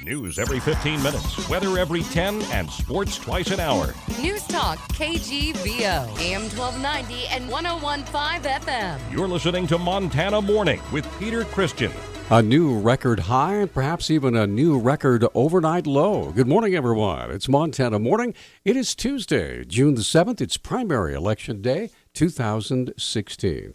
News every 15 minutes, weather every 10, and sports twice an hour. Newstalk, KGVO, AM 1290 and 101.5 FM. You're listening to Montana Morning with Peter Christian. A new record high and perhaps even a new record overnight low. Good morning, everyone. It's Montana Morning. It is Tuesday, June the 7th. It's primary election day, 2016.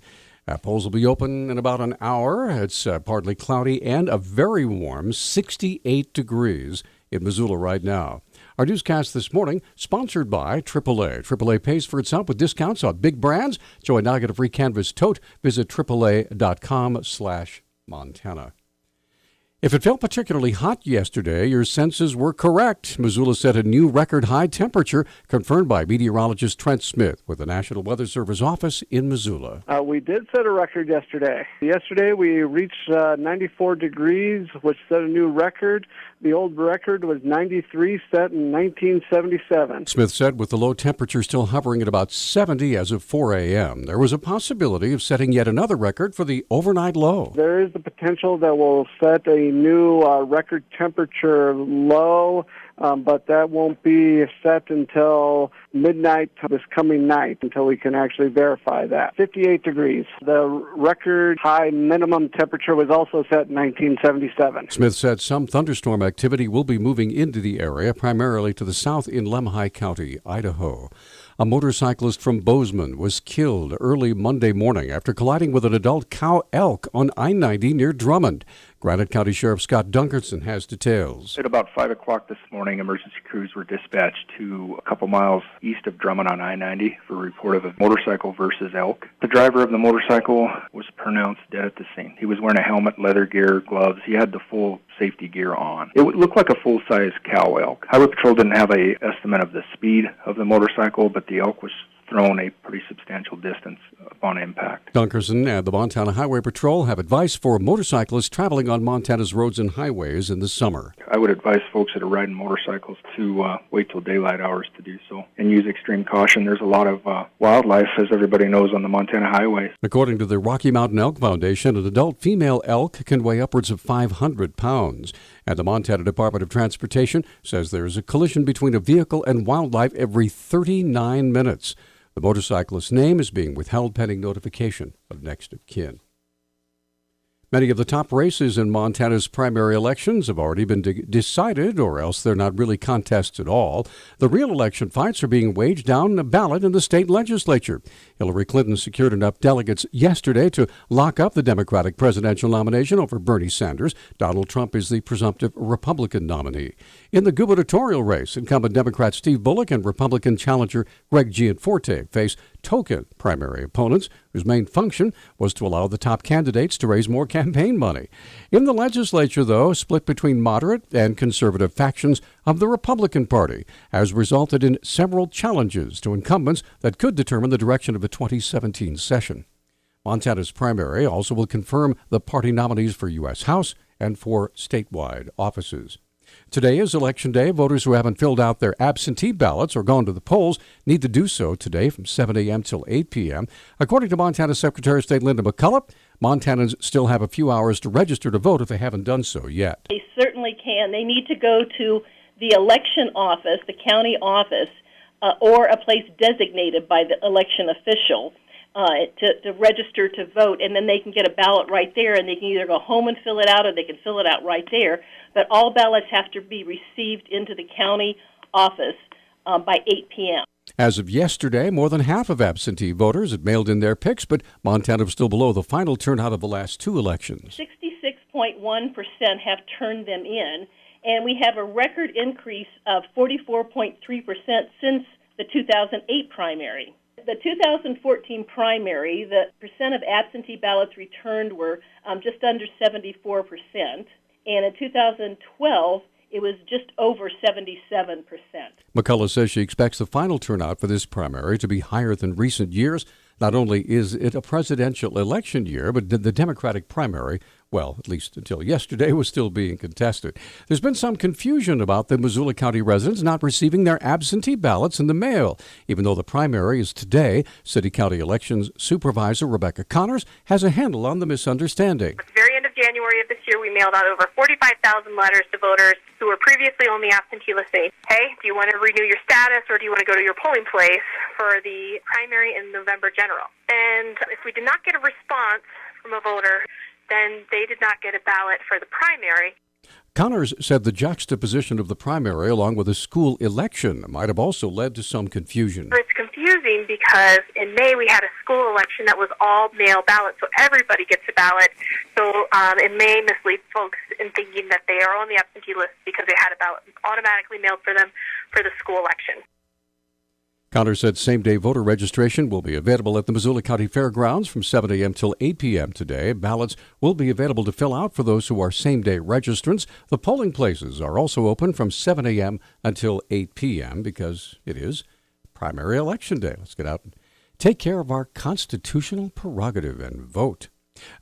Polls will be open in about an hour. It's partly cloudy and a very warm 68 degrees in Missoula right now. Our newscast this morning, sponsored by AAA. AAA pays for itself with discounts on big brands. Joy now get a free canvas tote. Visit AAA.com/Montana. If it felt particularly hot yesterday, your senses were correct. Missoula set a new record high temperature, confirmed by meteorologist Trent Smith with the National Weather Service office in Missoula. We did set a record yesterday. Yesterday we reached 94 degrees, which set a new record. The old record was 93, set in 1977. Smith said with the low temperature still hovering at about 70 as of 4 a.m., there was a possibility of setting yet another record for the overnight low. There is the potential that we'll set a new record temperature low, but that won't be set until midnight this coming night, until we can actually verify that. 58 degrees. The record high minimum temperature was also set in 1977. Smith said some thunderstorm activity will be moving into the area, primarily to the south in Lemhi County, Idaho. A motorcyclist from Bozeman was killed early Monday morning after colliding with an adult cow elk on I-90 near Drummond. Granite County Sheriff Scott Dunkerson has details. At about 5 o'clock this morning, emergency crews were dispatched to a couple miles east of Drummond on I-90 for a report of a motorcycle versus elk. The driver of the motorcycle was pronounced dead at the scene. He was wearing a helmet, leather gear, gloves. He had the full safety gear on. It looked like a full-size cow elk. Highway Patrol didn't have an estimate of the speed of the motorcycle, but the elk was thrown a pretty substantial distance upon impact. Dunkerson and the Montana Highway Patrol have advice for motorcyclists traveling on Montana's roads and highways in the summer. I would advise folks that are riding motorcycles to wait till daylight hours to do so and use extreme caution. There's a lot of wildlife, as everybody knows, on the Montana highways. According to the Rocky Mountain Elk Foundation, an adult female elk can weigh upwards of 500 pounds. And the Montana Department of Transportation says there is a collision between a vehicle and wildlife every 39 minutes. The motorcyclist's name is being withheld pending notification of next of kin. Many of the top races in Montana's primary elections have already been decided, or else they're not really contests at all. The real election fights are being waged down a ballot in the state legislature. Hillary Clinton secured enough delegates yesterday to lock up the Democratic presidential nomination over Bernie Sanders. Donald Trump is the presumptive Republican nominee. In the gubernatorial race, incumbent Democrat Steve Bullock and Republican challenger Greg Gianforte face token primary opponents whose main function was to allow the top candidates to raise more campaign money. In the legislature, though, split between moderate and conservative factions of the Republican Party has resulted in several challenges to incumbents that could determine the direction of the 2017 session. Montana's primary also will confirm the party nominees for U.S. House and for statewide offices. Today is Election Day. Voters who haven't filled out their absentee ballots or gone to the polls need to do so today from 7 a.m. till 8 p.m. According to Montana Secretary of State Linda McCullough, Montanans still have a few hours to register to vote if they haven't done so yet. They certainly can. They need to go to the election office, the county office, or a place designated by the election official to register to vote, and then they can get a ballot right there, and they can either go home and fill it out or they can fill it out right there. But all ballots have to be received into the county office by 8 p.m. As of yesterday, more than half of absentee voters had mailed in their picks, but Montana was still below the final turnout of the last two elections. 66.1% have turned them in, and we have a record increase of 44.3% since the 2008 primary. The 2014 primary, the percent of absentee ballots returned were just under 74%, and in 2012, it was just over 77%. McCullough says she expects the final turnout for this primary to be higher than recent years. Not only is it a presidential election year, but the Democratic primary, well, at least until yesterday, was still being contested. There's been some confusion about the Missoula County residents not receiving their absentee ballots in the mail. Even though the primary is today, City County Elections Supervisor Rebecca Connors has a handle on the misunderstanding. At the very end of January of this year, we mailed out over 45,000 letters to voters who were previously on the absentee list saying, hey, do you want to renew your status or do you want to go to your polling place for the primary and November general? And if we did not get a response from a voter, then they did not get a ballot for the primary. Connors said the juxtaposition of the primary along with a school election might have also led to some confusion. It's confusing because in May we had a school election that was all mail ballot, so everybody gets a ballot. So it may mislead folks in thinking that they are on the absentee list because they had a ballot automatically mailed for them for the school election. Connors said same-day voter registration will be available at the Missoula County Fairgrounds from 7 a.m. till 8 p.m. today. Ballots will be available to fill out for those who are same-day registrants. The polling places are also open from 7 a.m. until 8 p.m. because it is primary election day. Let's get out and take care of our constitutional prerogative and vote.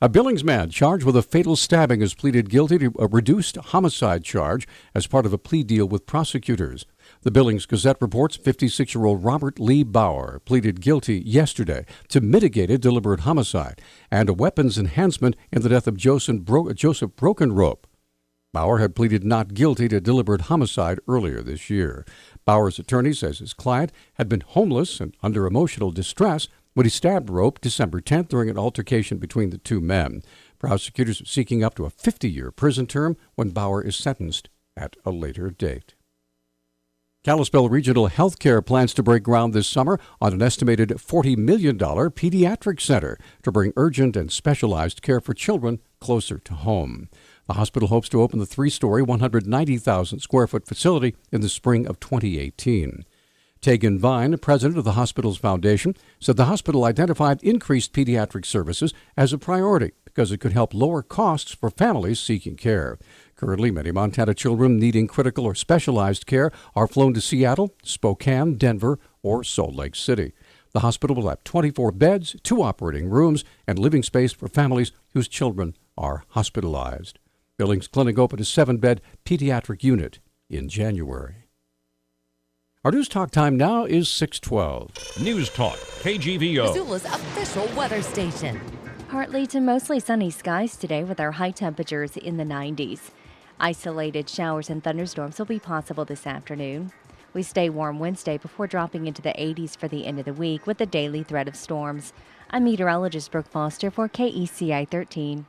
A Billings man charged with a fatal stabbing has pleaded guilty to a reduced homicide charge as part of a plea deal with prosecutors. The Billings Gazette reports 56-year-old Robert Lee Bauer pleaded guilty yesterday to mitigated deliberate homicide and a weapons enhancement in the death of Joseph Brokenrope. Bauer had pleaded not guilty to deliberate homicide earlier this year. Bauer's attorney says his client had been homeless and under emotional distress when he stabbed Rope December 10th during an altercation between the two men. Prosecutors are seeking up to a 50-year prison term when Bauer is sentenced at a later date. Kalispell Regional Healthcare plans to break ground this summer on an estimated $40 million pediatric center to bring urgent and specialized care for children closer to home. The hospital hopes to open the three-story, 190,000-square-foot facility in the spring of 2018. Tegan Vine, president of the hospital's foundation, said the hospital identified increased pediatric services as a priority because it could help lower costs for families seeking care. Currently, many Montana children needing critical or specialized care are flown to Seattle, Spokane, Denver, or Salt Lake City. The hospital will have 24 beds, 2 operating rooms, and living space for families whose children are hospitalized. Billings Clinic opened a 7-bed pediatric unit in January. Our News Talk time now is 6:12. Newstalk, KGVO. Missoula's official weather station. Partly to mostly sunny skies today with our high temperatures in the 90s. Isolated showers and thunderstorms will be possible this afternoon. We stay warm Wednesday before dropping into the 80s for the end of the week with the daily threat of storms. I'm meteorologist Brooke Foster for KECI 13.